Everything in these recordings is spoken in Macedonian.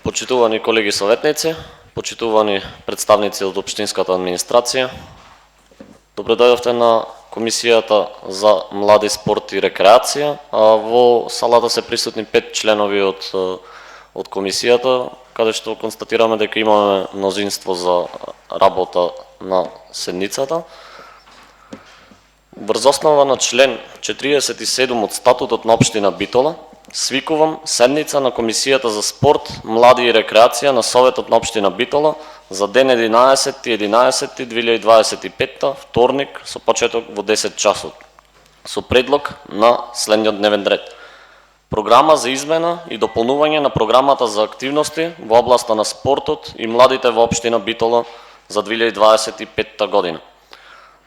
Почитувани колеги советници, почитувани представници од општинската администрација, добре дојдовте на Комисијата за млади, спорт и рекреација. Во салата се присутни 5 членови од комисијата, каде што констатираме дека имаме мнозинство за работа на седницата. Врз основа на член 47 од статутот на општина Битола, свикувам седница на Комисијата за спорт, млади и рекреација на Советот на општина Битола за ден 11.11.2025, вторник, со почеток во 10 часот, со предлог на следниот дневен ред. Програма за измена и дополнување на програмата за активности во областа на спортот и младите во општина Битола за 2025 година.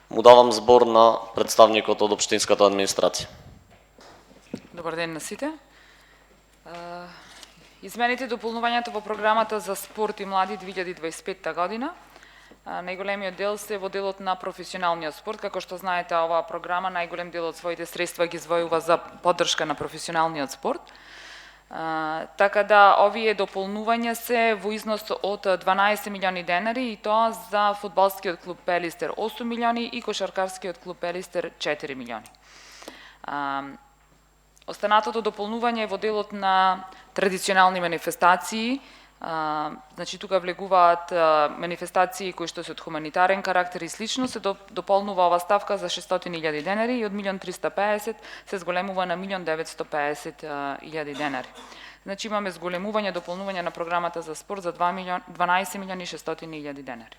Му давам збор на представникот од општинската администрација. Добар ден на сите. Измените и дополнувањето во програмата за спорт и млади 2025 година. Најголемиот дел се во делот на професионалниот спорт. Како што знаете, оваа програма најголем дел од своите средства ги издвојува за поддршка на професионалниот спорт. Така да, овие дополнувања се во износ од 12 милиони денари, и тоа за фудбалскиот клуб Пелистер 8 милиони и кошаркарскиот клуб Пелистер 4 милиони. Останатото дополнување е во делот на традиционални манифестации. Значи, тука влегуваат манифестации кои што се од хуманитарен карактер и слично, се дополнува ова ставка за 600.000 денари и од 1.350.000 се зголемува на 1.950.000 денари. Значи, имаме зголемување, дополнување на програмата за спорт за 12.600.000 денари.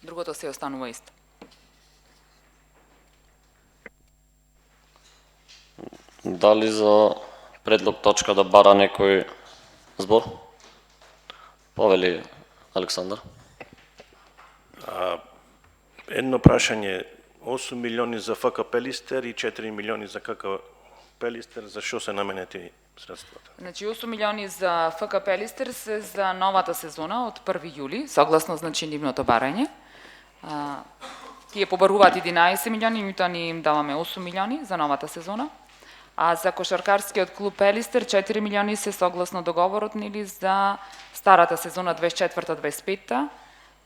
Другото се останува исто. Дали за предлог точка да бара некој збор? Повели Александар. Едно прашање, 8 милиони за ФК Пелистер и 4 милиони за КК Пелистер, за што се наменети средствата? Значи 8 милиони за ФК Пелистер се за новата сезона од 1 јули, согласно значи нивното барање. Тие побаруваат 11 милиони, меѓутоа ние им даваме 8 милиони за новата сезона. А за кошаркарскиот клуб Пелистер 4 милиони се согласно договорот нели за старата сезона 24-25,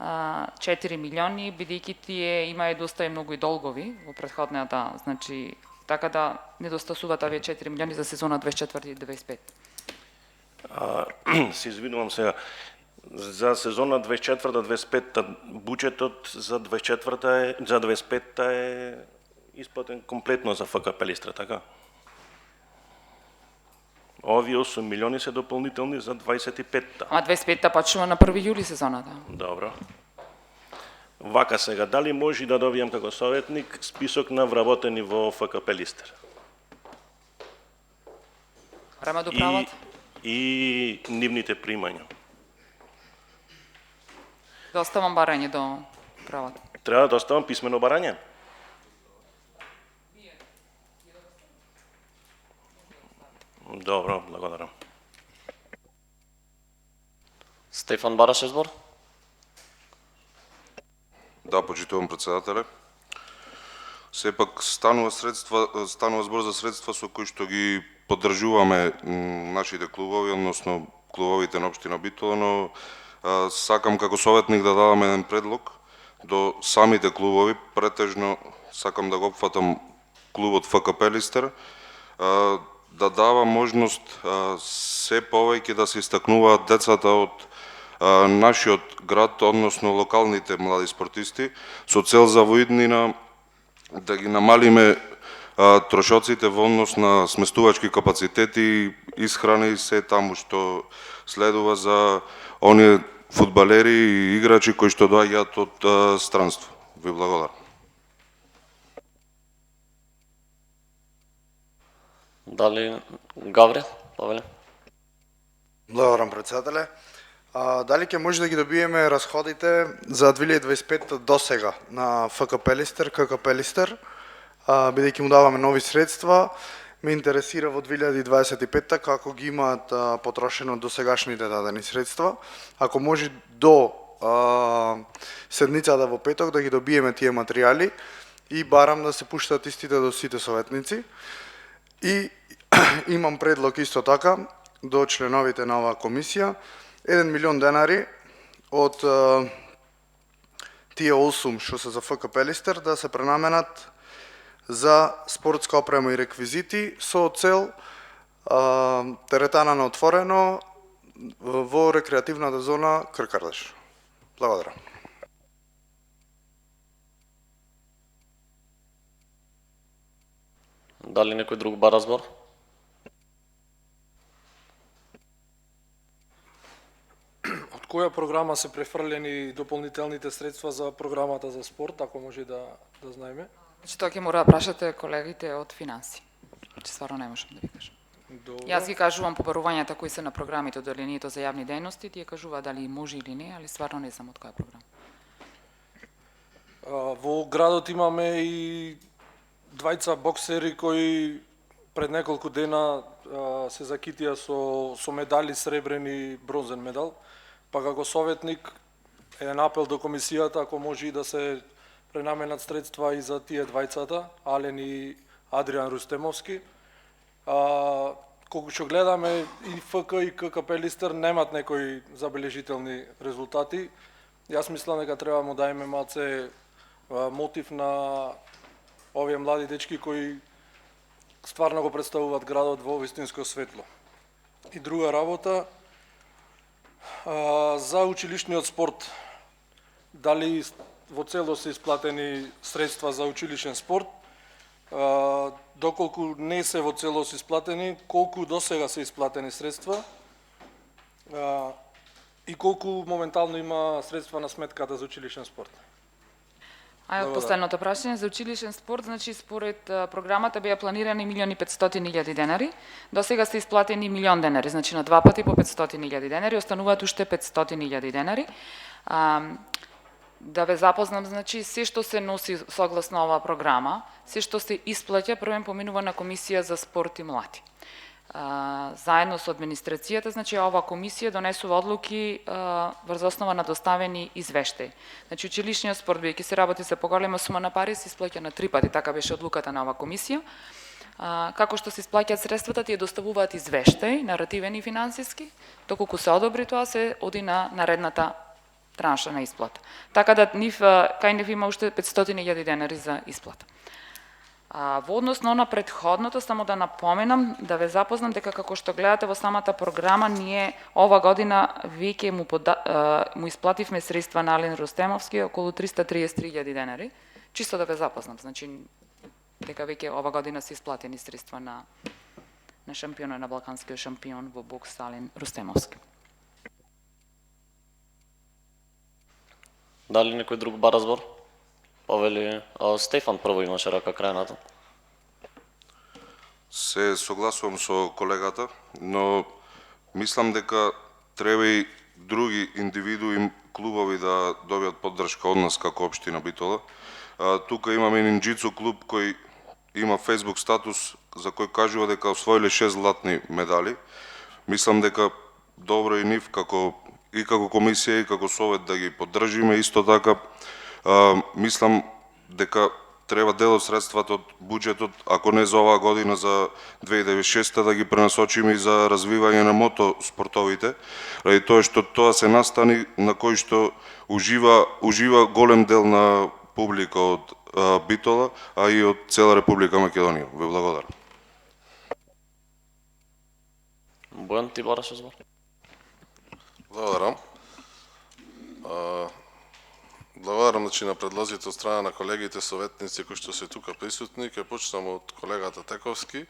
4 милиони, бидејќи тие имаат доста и многу и долгови во претходната, значи така да недостасуваат овие 4 милиони за сезона 24-25. Се извинувам сега. За сезона 24-25 буџетот за 25 е исплатен комплетно за ФК Пелистер, така? Овие 8 милиони се дополнителни за 25-та. Ама 25-та почнува на 1 јули сезоната. Добро. Вака сега, дали може да добијам како советник список на вработени во ФК Пелистер? Време до правот? И нивните примања. Да оставам барање до правот. Треба да оставам писмено барање? Добро, благодарам. Стефан бараше збор? Да, почитувам председателе. Сепак станува збор за средства со кои што ги поддржуваме нашите клубови, односно клубовите на општина Битола, но сакам како советник да дадам еден предлог до самите клубови, претежно сакам да го опфатам клубот ФК Пелистер, да дава можност се повеќе да се истакнуваат децата од нашиот град, односно локалните млади спортисти, со цел за во иднина да ги намалиме трошоците во однос на сместувачки капацитети, исхрана и се таму што следува за оние фудбалери и играчи кои што доаѓаат од странство. Ви благодарам. Дали Гаврил? Повеле. Благодарам, председателе. Дали ќе може да ги добиеме расходите за 2025 до сега на ФК Пелистер, КК Пелистер, бидејќи му даваме нови средства, ме интересира во 2025 како ги имаат потрошено до сегашните дадени средства. Ако може до седницата во петок да ги добиеме тие материјали и барам да се пуштат истите до сите советници. И имам предлог исто така, до членовите на оваа комисија 1 милион денари од тие 8 што се за ФК Пелистер да се пренаменат за спортска опрема и реквизити со цел теретана на отворено во рекреативната зона Кркардаш. Благодарам. Дали некој друг бара збор? Од која програма се префрлени дополнителните средства за програмата за спорт, ако може да знаеме? Значи тоа ќе мора да прашате колегите од финанси. Значи стварно не можам да ви кажам. Добро. Јас ги кажувам побарувањата кои се на програмите од одделението за јавни дејности, тие кажуваат дали може или не, али стварно не знам од која програма. Во градот имаме и двајца боксери кои пред неколку дена се закитија со медали, сребрени, бронзен медал. Па како советник еден апел до комисијата, ако може и да се пренаменат средства и за тие двајцата, Ален и Адриан Рустемовски. Колку што гледаме, и ФК и КК Пелистер немат некои забележителни резултати. Јас мислам дека треба му дајме малце мотив на овие млади дечки кои стварно го представуваат градот во вистинско светло. И друга работа, за училишниот спорт, дали во целост се исплатени средства за училишен спорт, доколку не се во целост исплатени, колку досега се исплатени средства и колку моментално има средства на сметката за училишен спорт. Ајде, последното прашање за училишен спорт, значи според програмата беа планирани 1.500.000 денари, до сега се исплатени 1.000.000 денари, значи на два пати по 500.000 денари, остануваат уште 500.000 денари. Да ве запознам, значи се што се носи согласно оваа програма, се што се исплаќа првен поминува на комисија за спорт и млади. Заедно со администрацијата, значи оваа комисија донесува одлуки врз основа на доставени извештаи. Значи училишниот спорт, бидејќи се работи за поголема сума на пари, се исплаќа на 3 пати, така беше одлуката на оваа комисија. Како што се исплаќаат средствата, тие доставуваат извештаи, наративени финансиски, доколку се одобри тоа се оди на наредната транша на исплата. Така да кај нив има уште 500.000 денари за исплата. Во однос на претходното, само да напоменам, да ве запознам дека како што гледате во самата програма, ние ова година веќе му исплативме средства на Ален Рустемовски околу 333.000 денари. Чисто да ве запознам, значи дека веќе ова година се исплатени средства на шампионот, на балканскиот шампион во бокс Ален Рустемовски. Дали некој друг бара збор? Повели, Стефан прво имаше рака крајната. Се согласувам со колегата, но мислам дека треба и други индивидуи клубови да добијат поддршка од нас како општина Битола. Тука имаме ниндџицу клуб кој има Facebook статус за кој кажува дека освоиле 6 златни медали. Мислам дека добро и нив како комисија и како совет да ги поддржиме. Исто така мислам дека треба дел од средствата од буџетот, ако не за оваа година, за 2026 да ги пренасочиме и за развивање на мотоспортовите, ради тоа што тоа се настани на кој што ужива голем дел на публика од Битола, а и од цела Република Македонија. Ве благодарам. Бојан, ти бараше збор? Благодарам. Благодарам значи на предлозите од страна на колегите советници кои што се тука присутни. Ќе почнам од колегата Тековски.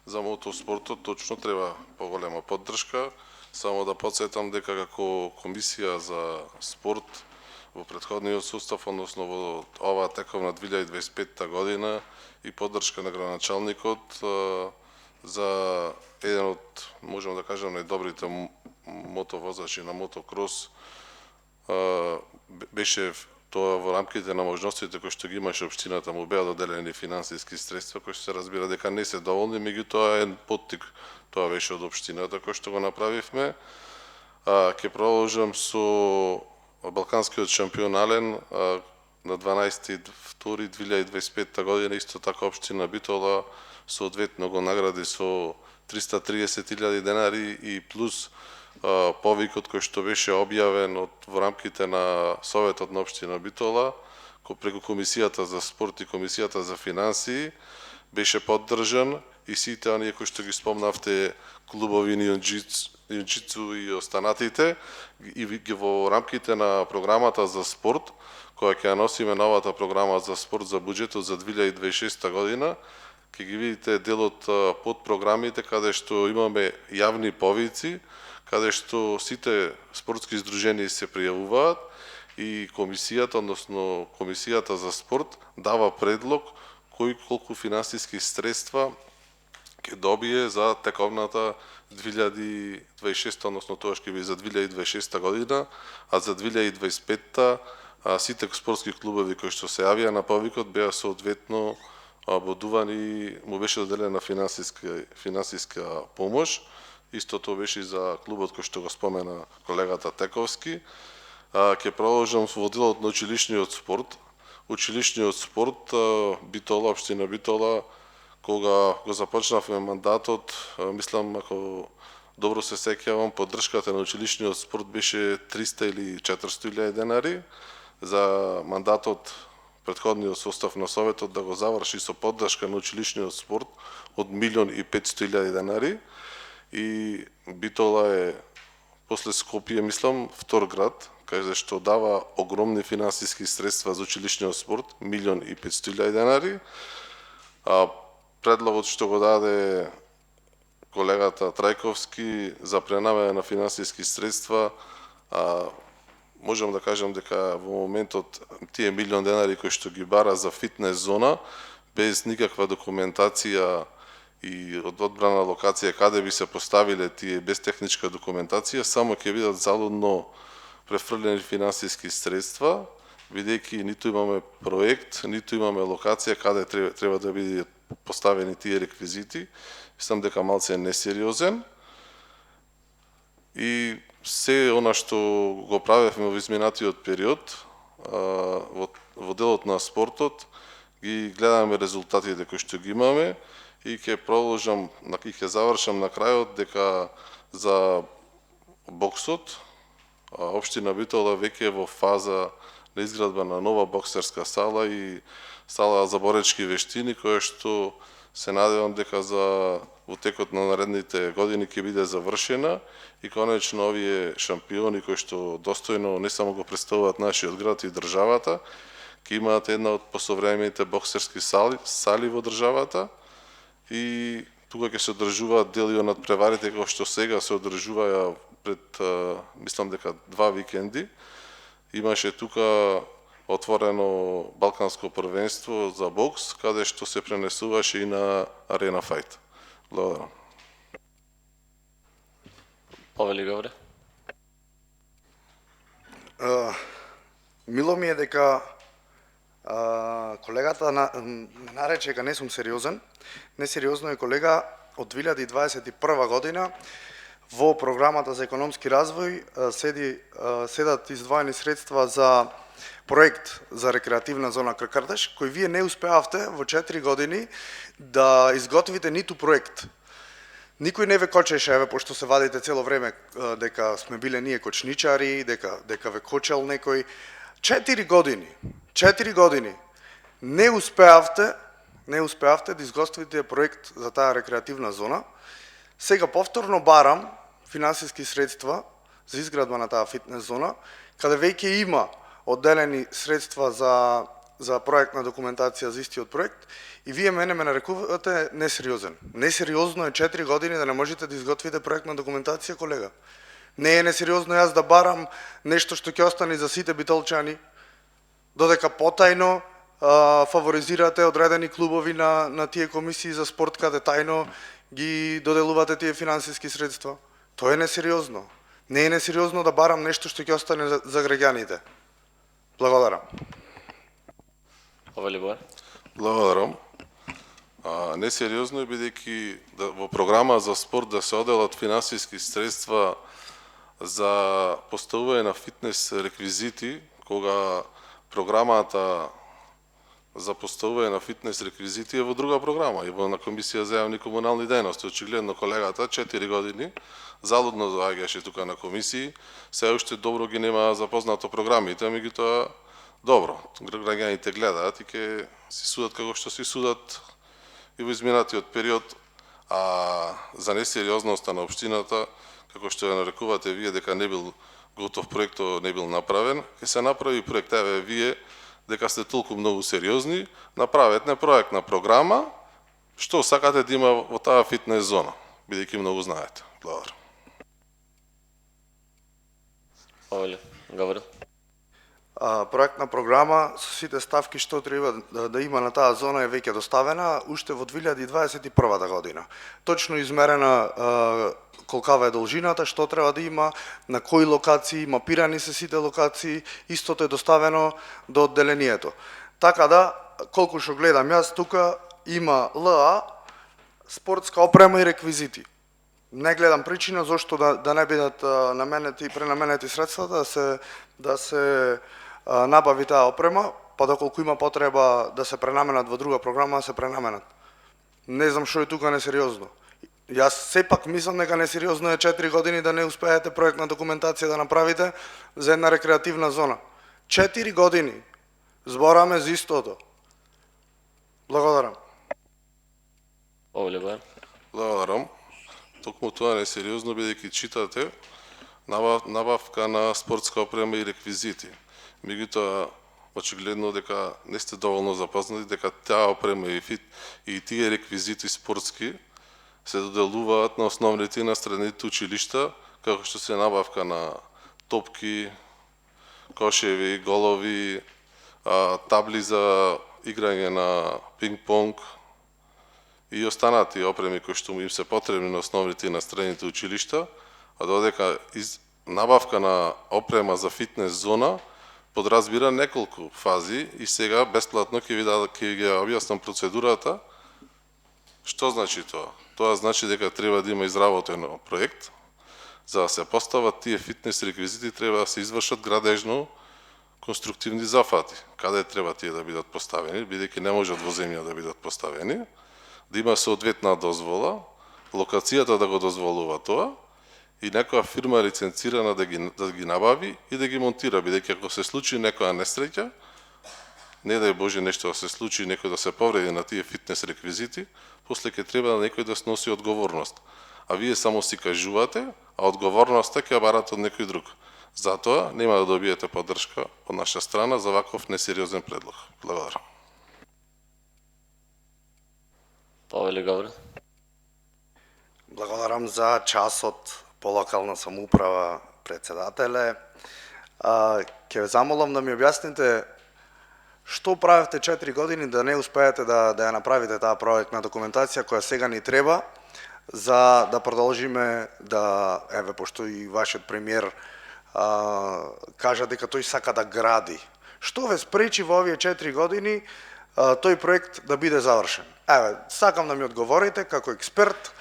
За мотоспортот точно треба поголема поддршка. Само да потсетам дека како комисија за спорт во претходниот состав, односно во оваа тековна 2025 година и поддршка на градоначалникот за еден од, можеме да кажем, најдобрите мотовозачи на мотокрос, беше тоа во рамките на можностите кои што ги имаше општината, му беа доделени финансиски средства кои што се разбира дека не се доволни, меѓутоа е поттик, тоа беше од општината кој што го направивме. Ќе продолжам со балканскиот шампион Ален на 12.2.2025 година, исто така општина Битола соодветно го награди со 330.000 денари и плюс повикот кој што беше објавен во рамките на Советот на општина Битола, преку Комисијата за спорт и Комисијата за финансии, беше поддржан и сите оние кои што ги спомнавте клубови на јунџицу и останатите, и во рамките на програмата за спорт, која ќе носиме новата програма за спорт за буџетот за 2026 година, ќе ги видите дел од подпрограмите каде што имаме јавни повици, каде што сите спортски здруженија се пријавуваат и комисијата, односно Комисијата за спорт, дава предлог кои колку финансиски средства ќе добие за тековната 2026, односно тоа ќе биде за 2026 година, а за 2025 сите спортски клубови кои што се јавија на повикот беа соодветно бодувани, му беше доделена финансиска помош. Истото беше и за клубот кој што го спомена колегата Тековски. Ќе продолжам во делот на училишниот спорт. Училишниот спорт, Битола, општина Битола, кога го започнавме мандатот, мислам, ако добро се сеќавам, поддршката на училишниот спорт беше 300 или 400.000 денари. За мандатот претходниот состав на Советот да го заврши со поддршка на училишниот спорт од 1.500.000 денари. И Битола е, после Скопје, мислам, втор град, каде што дава огромни финансиски средства за училишниот спорт, 1.500.000 денари. Предлогот што го даде колегата Трајковски за пренамена на финансиски средства, можам да кажам дека во моментот тие 1 милион денари кои што ги бара за фитнес зона, без никаква документација и од одбрана локација каде би се поставиле тие, без техничка документација, само ќе бидат залудно префрлени финансиски средства, бидејќи ниту имаме проект, ниту имаме локација каде треба да бидат поставени тие реквизити. Мислам дека малце е несериозен. И се она што го правевме во изминатиот период, во делот на спортот, ги гледаме резултатите кои што ги имаме и ќе продолжам и ќе завршам на крајот дека за боксот општина Битола веќе е во фаза на изградба на нова боксерска сала и сала за боречки вештини, која што се надевам дека во текот на наредните години ќе биде завршена и конечно овие шампиони кои што достојно не само го представуваат нашиот град и државата, ќе имаат една од посовремените боксерски сали во државата и тука ќе се одржуваат дели од надпреварите кои што сега се одржуваја пред, мислам дека 2 викенди. Имаше тука отворено балканско првенство за бокс, каде што се пренесуваше и на Арена Фајт. Благодарам. Павел Гавре. Мило ми е дека колегата ме нарече дека не сум сериозен. Несериозно е, колега, од 2021 година во програмата за економски развој седат издвоени средства за проект за рекреативна зона Кркртеш, кој вие не успеавте во 4 години да изготвите ниту проект. Никој не ве кочеше, еве, пошто се вадите цело време дека сме биле ние кочничари, дека ве кочел некој. 4 години не успеавте да изготвите проект за таа рекреативна зона. Сега повторно барам финансиски средства за изградба на таа фитнес зона, каде веќе има одделени средства за проектна документација за истиот проект и вие мене ме нарекувате несериозен. Несериозно е 4 години да не можете да изготвите проектна документација, колега. Не е несериозно јас да барам нешто што ќе остане за сите битолчани, додека потајно фаворизирате одредени клубови на тие комисии за спорт, каде тајно ги доделувате тие финансиски средства. Тоа е несериозно. Не е несериозно да барам нешто што ќе остане за граѓаните. Благодарам. Павел Бојан. Благодарам. Несериозно е бидејќи во програма за спорт да се оделат финансиски средства за поставување на фитнес реквизити, кога програмата за поставување на фитнес реквизити е во друга програма, и во на Комисија за јавни комунални дејности. Очигледно колегата 4 години залудно доаѓаше тука на комисии, се уште добро ги нема запознато програмите, меѓутоа добро, граѓаните гледаат и ќе си судат како што си судат и во изминатиот период, а за несериозноста на општината, како што ја нарекувате вие дека не бил готов проектот, не бил направен, ќе се направи проект. Еве вие дека сте толку многу сериозни, направете проектна програма што сакате да има во таа фитнес зона, бидејќи многу знаете. Благодарам. Овеле, Гаврил. Проектна програма со сите ставки што треба да има на таа зона е веќе доставена уште во 2021 година. Точно измерена колкава е должината, што треба да има, на кои локации, мапирани се сите локации, истото е доставено до одделението. Така да, колку што гледам јас тука има ЛА, спортска опрема и реквизити. Не гледам причина зошто да не бидат наменети и пренаменети средствата да се набави таа опрема, па доколку има потреба да се пренаменат во друга програма, да се пренаменат. Не знам што е тука несериозно. Јас сепак мислам дека несериозно е 4 години да не успеете проектна документација да направите за една рекреативна зона. 4 години збораме за истото. Благодарам. Овеле Бојан. Благодарам. Токму тоа е несериозно, бидејќи читате набавка на спортска опрема и реквизити. Меѓутоа, очигледно дека не сте доволно запознати дека таа опрема и тие реквизити спортски се доделуваат на основните и на средните училишта, како што се набавка на топки, кошеви, голови, табли за играње на пинг-понг и останати опреми кои што им се потребни на основните и на средните училишта, а додека набавка на опрема за фитнес зона подразбира неколку фази и сега бесплатно ќе ги објаснам процедурата. Што значи тоа? Тоа значи дека треба да има изработен проект. За да се постават тие фитнес реквизити треба да се извршат градежно конструктивни зафати. Каде треба тие да бидат поставени, бидејќи не можат во земја да бидат поставени, да има соодветна дозвола, локацијата да го дозволува тоа и некоја фирма лиценцирана да ги набави и да ги монтира, бидејќи ако се случи некоја несреќа, не дај Боже нешто да се случи, некој да се повреди на тие фитнес реквизити, после ќе треба некој да сноси одговорност. А вие само си кажувате, а одговорноста ќе барате од некој друг. Затоа нема да добиете поддршка од наша страна за ваков несериозен предлог. Благодарам. Овеле Гаврил. Благодарам за часот по локална самоуправа, председателе. Ќе ве замолам да ми објасните што правевте 4 години да не успеете да ја направите таа проектна документација која сега ни треба за да продолжиме да, еве, пошто и вашиот премиер кажа дека тој сака да гради. Што ве спречи во овие 4 години тој проект да биде завршен? Еве, сакам да ми одговорите како експерт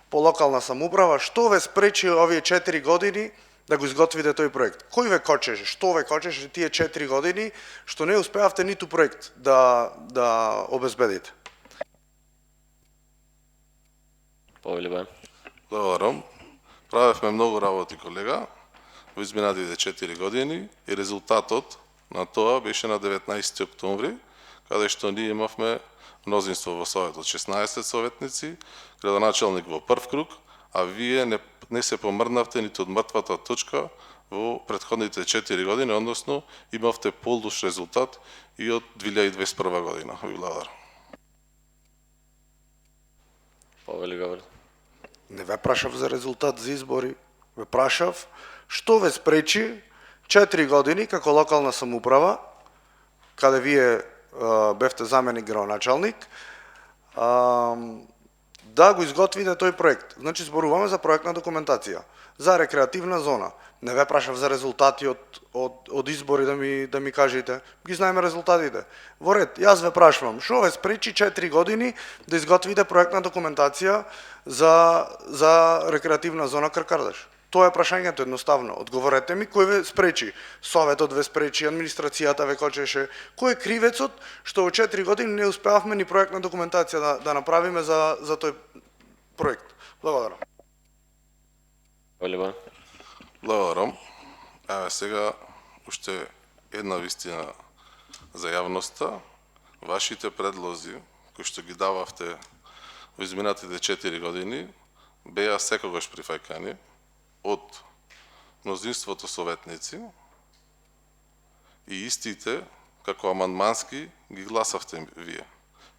по локална самоуправа, што ве спречи овие 4 години да го изготвите тој проект? Кој ве кочеше? Што ве кочеше тие 4 години што не успеавте ниту проект да обезбедите? Овеле Бојан. Благодарам. Правевме многу работи, колега, во изминатите 4 години и резултатот на тоа беше на 19 октомври, каде што ние имавме мнозинство во Советот, 16 советници, градоначалник во прв круг, а вие не се помрднавте ниту од мртвата точка во претходните 4 години, односно имавте полуш резултат и од 2021 година. Ви благодарам. Овеле Гаврил. Не ве прашав за резултат за избори, ве прашав што ве спречи 4 години како локална самоуправа, каде вие бевте заменик градоначалник, да го изготвите тој проект. Значи зборуваме за проектна документација за рекреативна зона. Не ве прашав за резултати од избори да ми кажете. Ги знаеме резултатите. Во ред, јас ве прашувам, што ве спречи 4 години да изготвите проектна документација за рекреативна зона Кркардаш? Тоа е прашањето едноставно. Одговорете ми кој ве спречи? Советот ве спречи, администрацијата ве кочеше. Кој е кривецот што во 4 години не успеавме ни проектна документација да направиме за тој проект? Благодарам. Оливер. Благодарам. Еве сега уште една вистина за јавноста. Вашите предлози кои што ги дававте во изминатите 4 години беа секогаш прифаќани од мнозинството советници и истите како амандмански ги гласавте вие.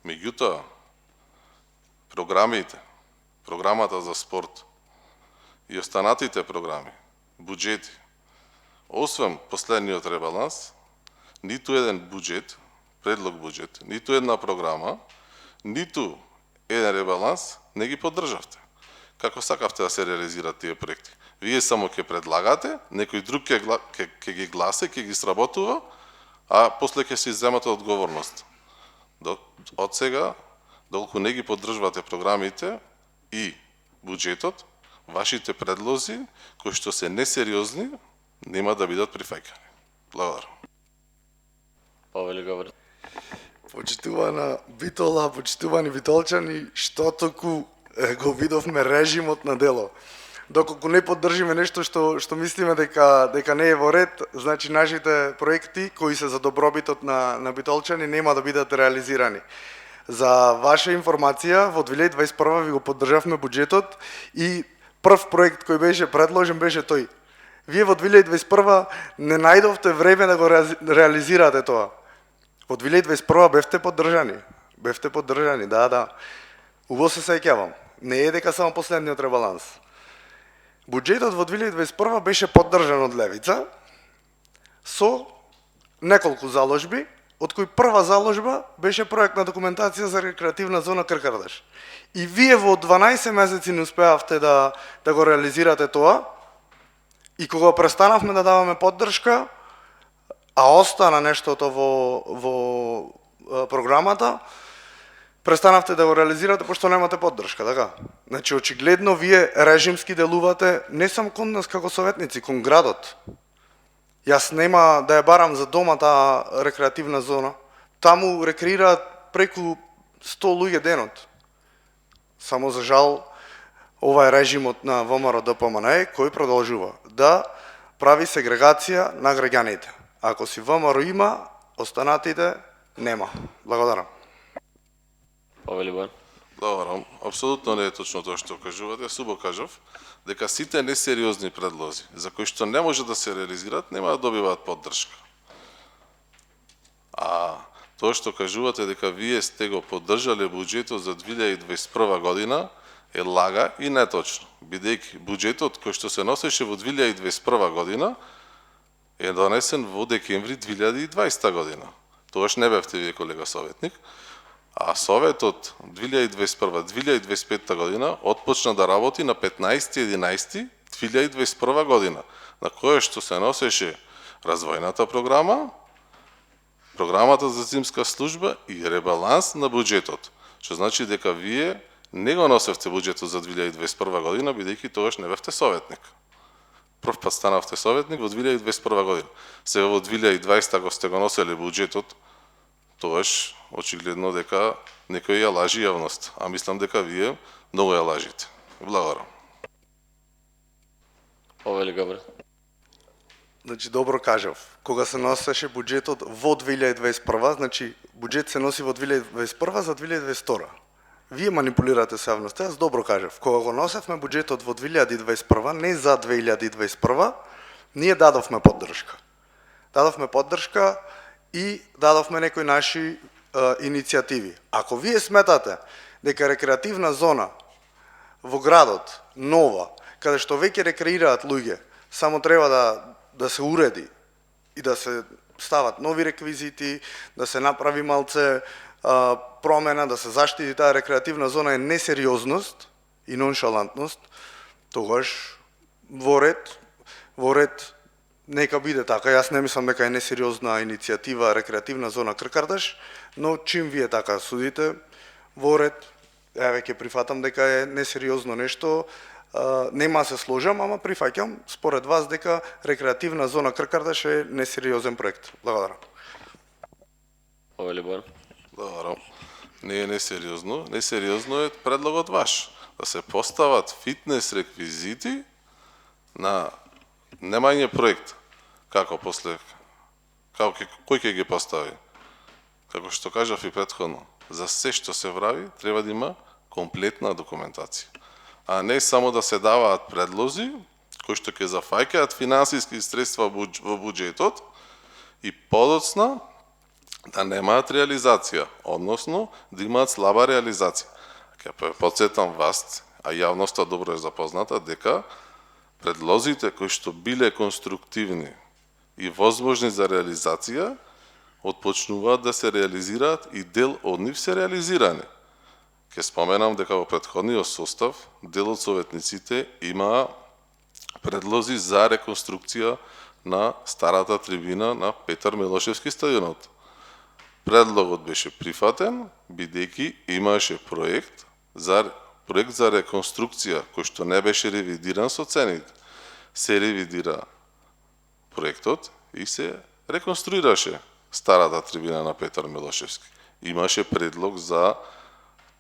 Меѓутоа, програмата за спорт и останатите програми, буџети, освен последниот ребаланс, ниту еден буџет, предлог буџет, ниту една програма, ниту еден ребаланс не ги поддржавте. Како сакавте да се реализираат тие проекти? Вие само ќе предлагате, некој друг ќе ги гласа, ќе ги сработува, а после ќе се изземате одговорност. Од сега, доколку не ги поддржувате програмите и буџетот, вашите предлози, кои што се несериозни, нема да бидат прифаќани. Благодарам. Павел Гаврил. Почитувана Битола, почитувани битолчани, што току го видовме режимот на дело. Доколку не поддржиме нешто што мислиме дека не е во ред, значи нашите проекти кои се за добробитот на битолчани нема да бидат реализирани. За ваша информација, во 2021 ви го поддржавме буџетот и прв проект кој беше предложен беше тој. Вие во 2021 не најдовте време да го реализирате тоа. Во 2021 бевте поддржани, да. Убаво се сеќавам. Не е дека само последниот ребаланс. Буџетот во 2021 беше поддржан од левица со неколку заложби, од кои прва заложба беше проектна документација за рекреативна зона Кркардаш. И вие во 12 месеци не успеавте да го реализирате тоа, и кога престанавме да даваме поддршка, а остана нештото во програмата, престанавте да го реализирате пошто немате поддршка, така? Значи, очигледно вие режимски делувате не само кон нас како советници, кон градот. Јас нема да ја барам за дома таа рекреативна зона. Таму рекреираат преку 100 луѓе денот. Само за жал, ова е режимот на ВМРО ДПМНЕ кој продолжува да прави сегрегација на граѓаните. Ако си ВМРО има, останатите нема. Благодарам. Павел Иван. Благодарам. Апсолутно не е точно тоа што кажувате. Субо кажав дека сите несериозни предлози за кои што не може да се реализираат, нема да добиваат поддршка. А тоа што кажувате дека вие сте го поддржале буџетот за 2021 година е лага и неточно, бидејќи буџетот кој што се носеше во 2021 година е донесен во декември 2020 година. Тогаш не бевте вие, колега советник, а Советот 2021-2025 година отпочна да работи на 15.11.2021 година, на која што се носеше развојната програма, програмата за зимска служба и ребаланс на буџетот. Што значи дека вие не го носевте буџетот за 2021 година, бидејќи тогаш не бевте советник. Прв пат станавте советник во 2021 година. Сега во 2020 го сте го носеле буџетот, тогаш очигледно дека некој ја лажи јавност, а мислам дека вие многу ја лажите. Благодарам. Павел Гаврил. Значи, добро кажав. Кога се носеше буџетот во 2021, значи буџет се носи во 2021 за 2022. Вие манипулирате се јавноста, јас добро кажав. Кога го носевме буџетот во 2021, не за 2021, ние дадовме поддршка. Дадовме поддршка и дадовме некои наши иницијативи. Ако вие сметате дека рекреативна зона во градот, нова, каде што веќе рекреираат луѓе, само треба да се уреди и да се стават нови реквизити, да се направи малце промена, да се заштити таа рекреативна зона е несериозност и ноншалантност, тогаш во ред нека биде така. Јас не мислам дека е несериозна иницијатива рекреативна зона Кркардаш, но чим вие така судите, во ред, еве ќе прифатам дека е несериозно нешто, нема да се сложам, ама прифаќам според вас дека рекреативна зона Кркардаш е несериозен проект. Благодарам. Повели Бојан. Добро. Не е несериозно. Несериозно е предлогот ваш. Да се постават фитнес реквизити на немање проект. Како после? Кој ќе ги постави? Како што кажав и претходно, за се што се прави, треба да има комплетна документација. А не само да се даваат предлози, кои што ќе зафаќаат финансиски средства во буџетот и подоцна да немаат реализација, односно да имаат слаба реализација. Ќе потсетам вас, а јавноста добро е запозната, дека предлозите кои што биле конструктивни и возможни за реализација, отпочнуваат да се реализираат и дел од нив се реализирани. Ке споменам дека во претходниот состав дел од советниците имаа предлози за реконструкција на старата трибина на Петар Милошевски стадионот. Предлогот беше прифатен, бидејќи имаше проект за реконструкција, кој што не беше ревидиран со цените. Се ревидира проектот и се реконструираше старата трибина на Петар Милошевски. Имаше предлог за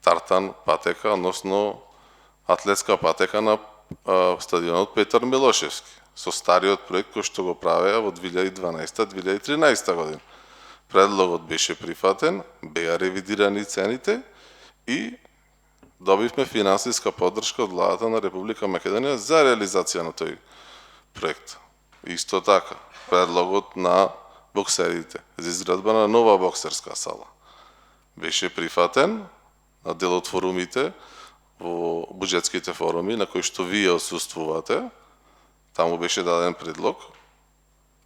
тартан патека, односно атлетска патека на стадионот Петар Милошевски, со стариот проект кој што го правеа во 2012-2013 година. Предлогот беше прифатен, беа ревидирани цените и добивме финансиска поддршка од владата на Република Македонија за реализација на тој проект. Исто така, предлогот на боксерите за изградба на нова боксерска сала беше прифатен на дел од форумите во буџетските форуми на кои што вие отсуствувате. Таму беше даден предлог,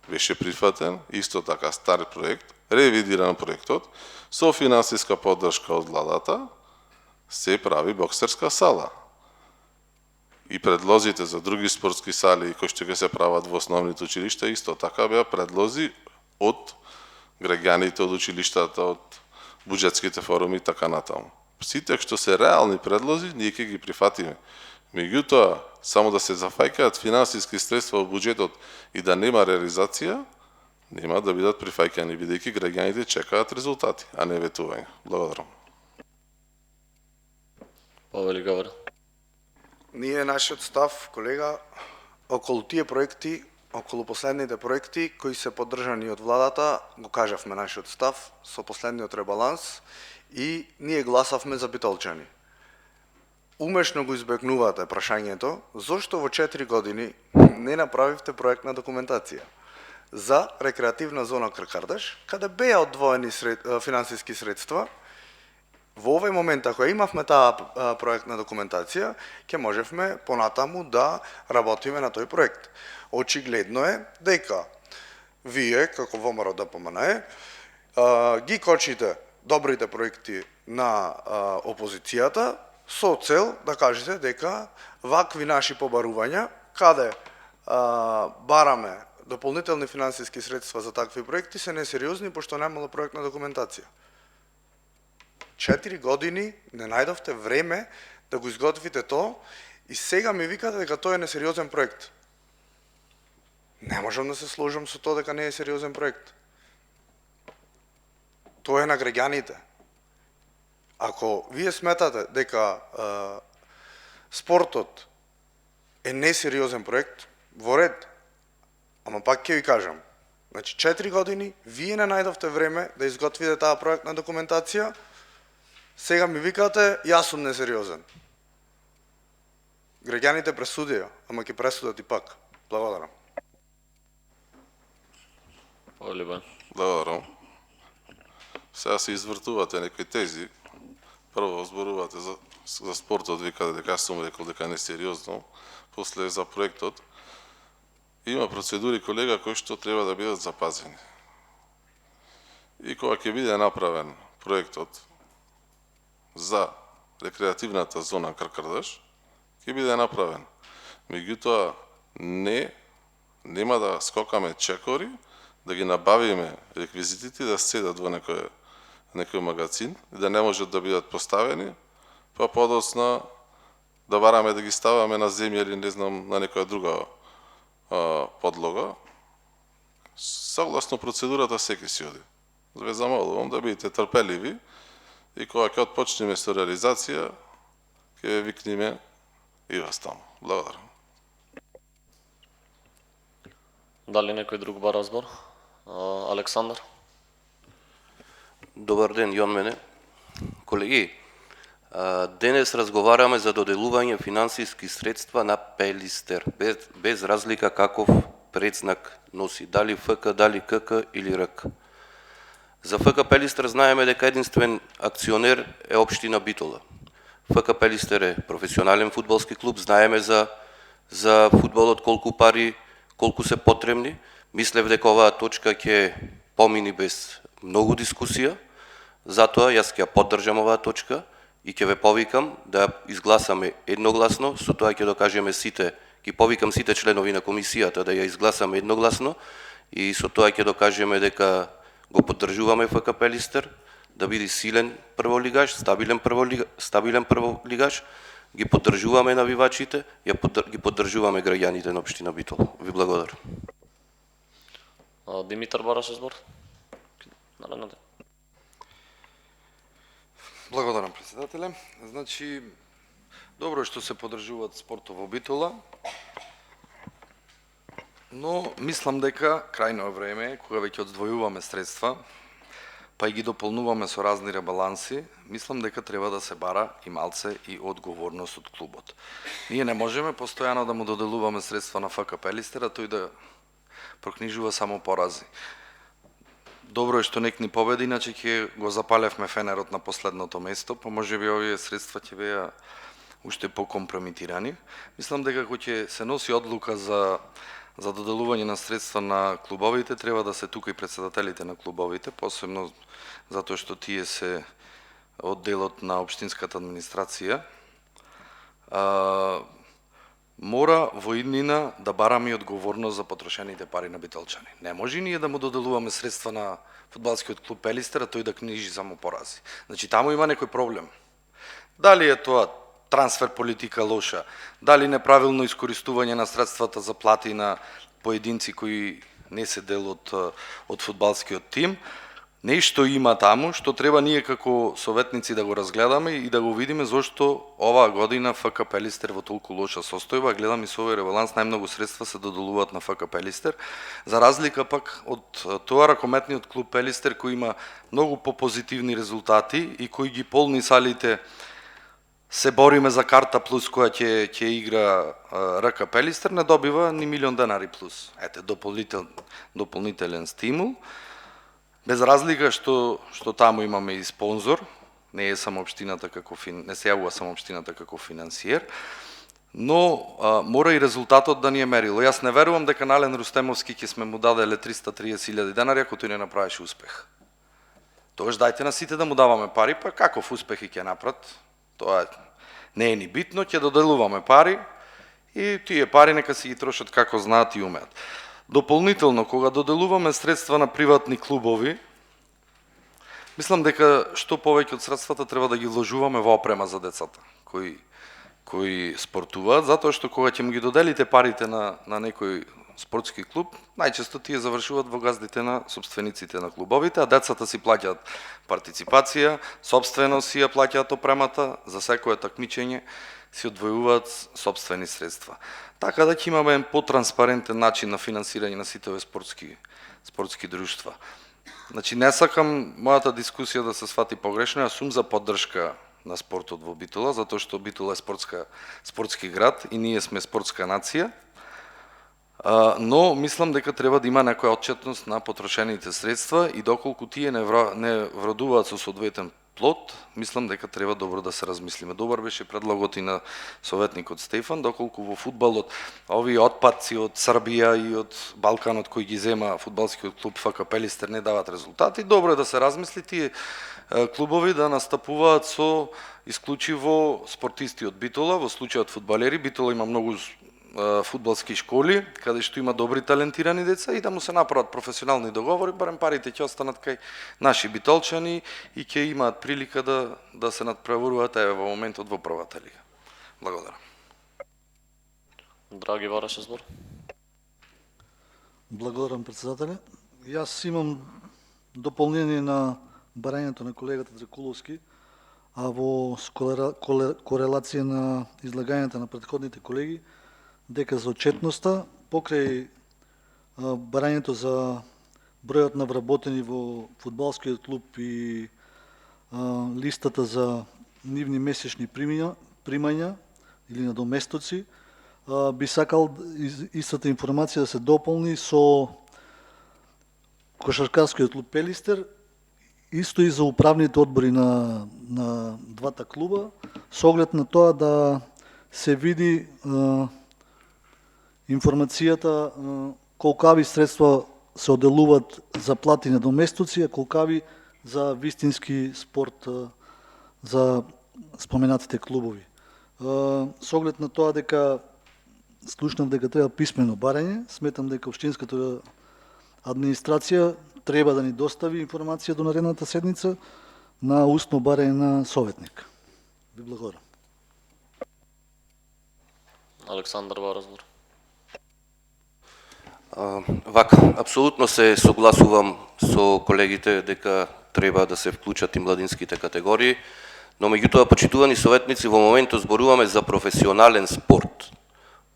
беше прифатен, исто така стар проект, ревидиран проектот, со финансиска поддршка од владата, се прави боксерска сала. И предлозите за други спортски сали кои што ќе се прават во основните училишта, исто така беа предлози од граѓаните, од училиштата, од буџетските форуми и така натаму. Сите што се реални предлози, ние ќе ги прифатиме. Меѓутоа, само да се зафаќаат финансиски средства во буџетот и да нема реализација, нема да бидат прифаќани, бидејќи граѓаните чекаат резултати, а не ветување. Благодарам. Повели Гавор. Ние нашиот став, колега, околу тие проекти, околу последните проекти кои се поддржани од владата, го кажавме нашиот став со последниот ребаланс и ние гласавме за Битолчани. Умешно го избегнувате прашањето, зошто во 4 години не направивте проектна документација за рекреативна зона Кркардаш, каде беа одвоени финансиски средства. Во овој момент, ако имавме таа проектна документација, ќе можевме понатаму да работиме на тој проект. Очигледно е дека вие, како ВМРО ДПМНЕ, ги кочите добрите проекти на опозицијата со цел да кажете дека вакви наши побарувања, каде бараме дополнителни финансиски средства за такви проекти, се несериозни, пошто немало проектна документација. 4 години не најдовте време да го изготвите тоа и сега ми викате дека тоа е несериозен проект. Не можам да се сложам со тоа дека не е сериозен проект. Тоа е на граѓаните. Ако вие сметате дека спортот е несериозен проект, во ред. Ама пак ќе ви кажам, значи 4 години вие не најдовте време да изготвите таа проектна документација. Сега ми викате, јас сум несериозен. Граѓаните пресудија, ама ќе пресудат и пак. Благодарам. Повели Бојан. Благодарам. Сега се извртувате некои тези. Прво зборувате за спортот, викате дека сум рекол дека не е сериозно, после за проектот. Има процедури, колега, кои што треба да бидат запазени. И кога ќе биде направен проектот за рекреативната зона Кркардаш, ќе биде направен. Меѓутоа, нема да скокаме чекори, да ги набавиме реквизитите да седат во некој магазин и да не можат да бидат поставени, па подоцна да бараме да ги ставаме на земја или не знам на некоја друга подлога. Согласно процедурата секој си оди. Ве замолувам да бидете трпеливи и кога ќе отпочнеме со реализација, ќе ве викнеме и вас таму. Благодарам. Дали некој друг бара збор? Александар? Добар ден, и од мене. Колеги, денес разговараме за доделување финансиски средства на Пелистер, без разлика каков предзнак носи, дали ФК, дали КК или РК. За ФК Пелистер знаеме дека единствен акционер е општина Битола. ФК Пелистер е професионален фудбалски клуб, знаеме за фудбалот колку се потребни. Мислев дека оваа точка ќе помини без многу дискусија, затоа јас ќе ја поддржам оваа точка и ќе ве повикам да изгласаме едногласно, со тоа ќе докажеме сите, ќе повикам сите членови на комисијата да ја изгласаме едногласно и со тоа ќе докажеме дека го поддржуваме ФК Пелистер, да биде силен прволигаш, стабилен прволигаш, ги поддржуваме навивачите, ги поддржуваме граѓаните на општина Битола. Ви благодарам. Димитар бараше збор? Благодарам, председателе. Значи, добро е што се поддржуваат спортот во Битола, но мислам дека крајно време, кога веќе одвојуваме средства, па и ги дополнуваме со разни ребаланси, мислам дека треба да се бара и малце и одговорност од клубот. Ние не можеме постојано да му доделуваме средства на ФК Пелистер, а тој да прокнижува само порази. Добро е што некни победи, иначе ќе го запалевме фенерот на последното место, па можеби овие средства ќе беа уште покомпрометирани. Мислам дека кога ќе се носи одлука за доделување на средства на клубовите, треба да се тука и председателите на клубовите, посебно затоа што тие се од делот на општинската администрација. Мора во иднина да бараме и одговорност за потрошените пари на битолчани. Не може ние да му доделуваме средства на фудбалскиот клуб Пелистер, а тој да книжи само порази. Значи, таму има некој проблем. Дали е тоа трансфер политика лоша, дали неправилно искористување на средствата за плати на поединци кои не се дел од фудбалскиот тим, нешто има таму што треба ние како советници да го разгледаме и да го видиме зошто оваа година ФК Пелистер во толку лоша состојба. Гледам и со овој ребаланс најмногу средства се доделуваат на ФК Пелистер, за разлика пак од тоа ракометниот клуб Пелистер кој има многу попозитивни резултати и кој ги полни салите. Се бориме за карта плюс која ќе игра РК Пелистер, не добива ни $1.000.000 плюс. Ете, дополнителен стимул. Без разлика што таму имаме и спонзор, не е само општината не се јавува само општината како финансиер, но мора и резултатот да ни е мерило. Јас не верувам дека Нален Рустемовски ќе сме му даделе $330,000 ако тој не направише успех. Тогаш дајте на сите да му даваме пари, па каков успех и ќе направат, тоа не е ни битно, ќе доделуваме пари и тие пари нека си ги трошат како знаат и умеат. Дополнително, кога доделуваме средства на приватни клубови, мислам дека што повеќе од средствата треба да ги вложуваме во опрема за децата кои спортуваат, затоа што кога ќе му ги доделите парите на некој спортски клуб, најчесто тие завршуваат во газдите на собствениците на клубовите, а децата си плаќаат партиципација, собствено си ја плаќаат опремата, за секое такмичење си одвојуваат собствени средства. Така да ќе имаме потранспарентен начин на финансирање на сите овие спортски друштва. Значи не сакам мојата дискусија да се свати погрешно, јас сум за поддршка на спортот во Битола, затоа што Битола е спортски град и ние сме спортска нација. Но мислам дека треба да има некоја отчетност на потрошените средства и доколку тие не вродуваат со соодветен плод, мислам дека треба добро да се размислиме. Добар беше предлогот и на советникот Стефан, доколку во фудбалот овие отпадци од Србија и од Балканот кои ги зема фудбалскиот клуб ФК Пелистер не дават резултати, добро е да се размисли тие клубови да настапуваат со исклучиво спортисти од Битола, во случајот фудбалери. Битола има многу фудбалски школи, каде што има добри талентирани деца и да му се направат професионални договори, барем парите ќе останат кај наши битолчани и ќе имаат прилика да се надпреваруваат во моментот во првата лига. Благодарам. Драги Бараш збор. Благодарам, председателе. Јас имам дополнение на барањето на колегата Дракуловски, а во корелација на излагањата на претходните колеги, дека за отчетноста, покрај барањето за бројот на вработени во фудбалскиот клуб и листата за нивни месечни примања или надоместоци, би сакал истата информација да се дополни со кошаркарскиот клуб Пелистер, исто и за управните одбори на двата клуба, со оглед на тоа да се види информацијата колкави средства се оделуваат за плати на доместоци, а колкави за вистински спорт за споменатите клубови. Со оглед на тоа дека слушнав дека треба писмено барање, сметам дека општинската администрација треба да ни достави информација до наредната седница на устно барање на советник. Ви благодарам. Александар Бараш збор. Вака, апсолутно се согласувам со колегите дека треба да се вклучат и младинските категории, но меѓутоа, почитувани советници, во моментот зборуваме за професионален спорт.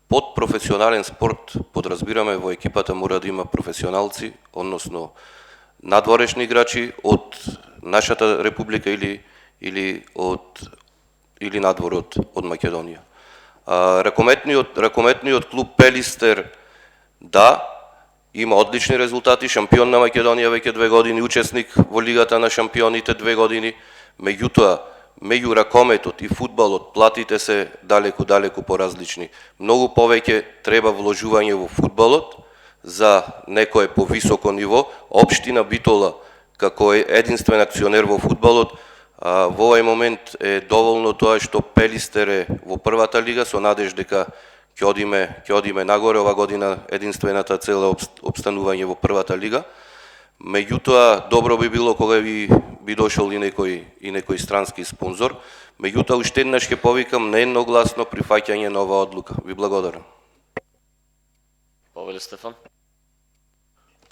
Под професионален спорт подразбираме во екипата мора да има професионалци, односно надворешни играчи од нашата република или надвор од Македонија. Ракометниот клуб Пелистер, да, има одлични резултати, шампион на Македонија веќе 2 години, учесник во Лигата на шампионите 2 години, меѓутоа, меѓу ракометот и фудбалот платите се далеку поразлични. Многу повеќе треба вложување во фудбалот за некое повисоко ниво. Општина Битола, како единствен акционер во фудбалот, во овој момент е доволно тоа што Пелистер е во првата лига, со надеж дека ќе одиме нагоре. Ова година единствената цел е обстанување во првата лига. Меѓутоа, добро би било кога би дошол и некој странски спонзор. Меѓутоа, уште еднаш ќе повикам на едногласно прифаќање на оваа одлука. Ви благодарам. Павел Стефан.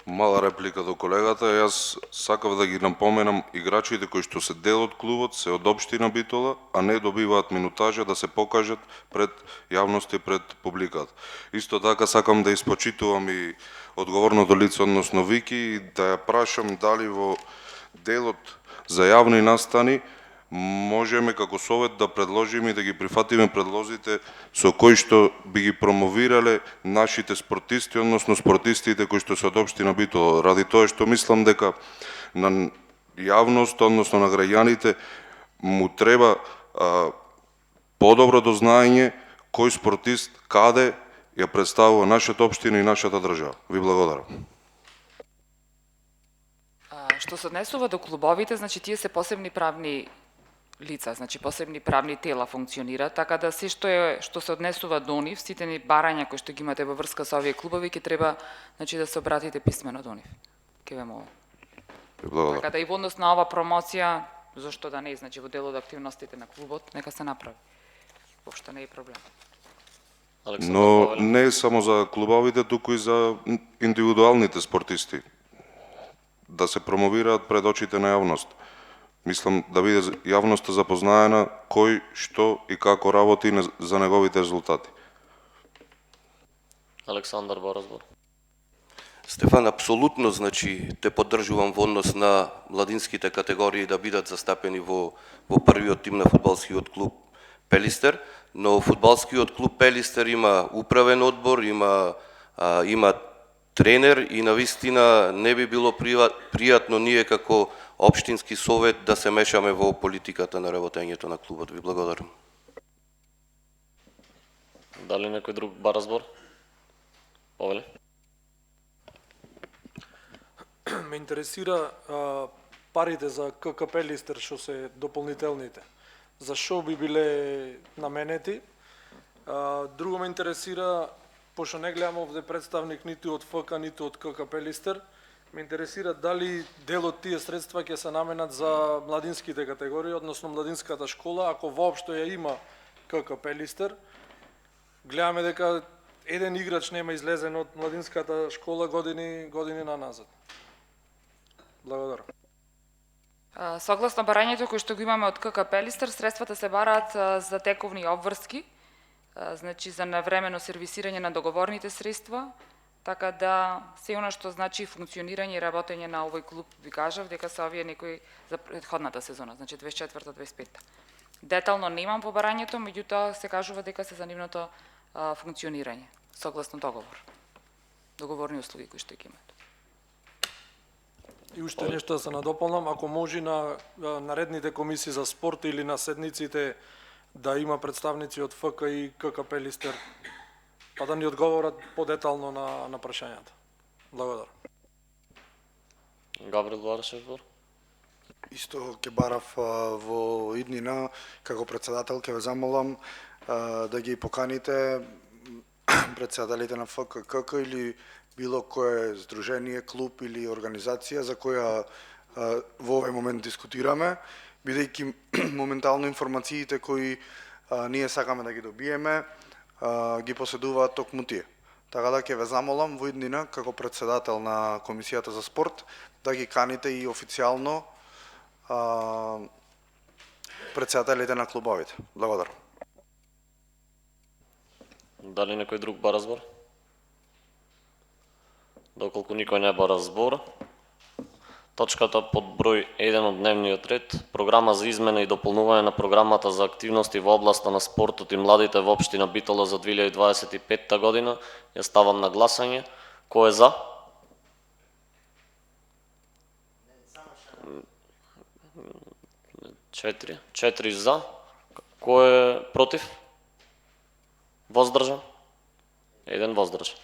Мала реплика до колегата. Јас сакав да ги напоменам играчите кои што се дел од клубот, се од општина Битола, а не добиваат минутажа да се покажат пред јавност и пред публиката. Исто така сакам да испочитувам и одговорното лице, односно Вики, и да ја прашам дали во делот за јавни настани можеме како совет да предложиме и да ги прифатиме предлозите со кои што би ги промовирале нашите спортисти, односно спортистите кои што се од општина Битола, ради тоа што мислам дека на јавност, односно на граѓаните, му треба подобро дознаење кој спортист каде ја представува нашата општина и нашата држава. Ви благодарам. Што се однесува до клубовите, значи тие се посебни правни лица, значи посебни правни тела функционираат, така да се што се однесува до нив, сите ни барања кои што ги имате во врска со овие клубови, ќе треба значи да се обратите писмено до нив. Ќе ве молам. Така да и во однос на ова промоција, зошто да не, значи во дел од активностите на клубот, нека се направи. Воопшто не е проблем. Но не е само за клубовите, туку и за индивидуалните спортисти. Да се промовираат пред очите на јавност. Мислам да биде јавноста запознаена кој, што и како работи за неговите резултати. Александар Бараш збор. Стефан, апсолутно, значи, те поддржувам во однос на младинските категории да бидат застапени во првиот тим на фудбалскиот клуб Пелистер, но фудбалскиот клуб Пелистер има управен одбор, има тренер и навистина не би било пријатно ние како општински совет да се мешаме во политиката на работењето на клубот. Ви благодарам. Дали некој друг бара збор? Павеле? Ме интересира парите за КК Пелистер што се дополнителните. За што би биле наменети? Друго ме интересира, пошто не гледам овде представник ниту од ФК, ниту од КК Пелистер, ме интересира дали дел од тие средства ќе се наменат за младинските категории, односно младинската школа, ако воопшто ја има КК Пелистер. Гледаме дека еден играч нема излезен од младинската школа години на назад. Благодарам. Согласно барањето кој што го имаме од КК Пелистер, средствата се бараат за тековни обврски, значи за навремено сервисирање на договорните средства, така да се она што значи функционирање и работење на овој клуб, ви кажав дека се овие некои за претходната сезона, значи 24-25. Детално немам по барањето, меѓутоа се кажува дека се за нивното функционирање, согласно договор. Договорни услуги кои што ги имаат. И уште нешто да се надополнам, ако може на наредните комисии за спорт или на седниците да има представници од ФК и КК Пелистер, па да ни одговорат подетално на прашањата. Благодарам. Габриел Барашев. Исто ќе барав во иднина, како председател ќе ве замолам да ги поканите председателите на ФК, КК или било кое здружение, клуб или организација за која во овој момент дискутираме, бидејќи моментално информациите кои ние сакаме да ги добиеме, ги поседуваат токму тие. Така да ќе ве замолам во иднина, како председател на Комисијата за спорт, да ги каните и официјално председателите на клубовите. Благодарам. Дали некој друг бара збор? Доколку никој не бара збор, точката под број 1 од дневниот ред, програма за измена и дополнување на програмата за активности во областа на спортот и младите во општина Битола за 2025 година, ја ставам на гласање. Кој е за? Четири за. Кој е против? Воздржан? Еден воздржан.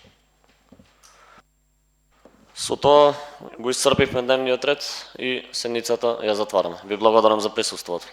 Со тоа го исцрпивме дневниот ред и седницата ја затвараме. Ви благодарам за присуството.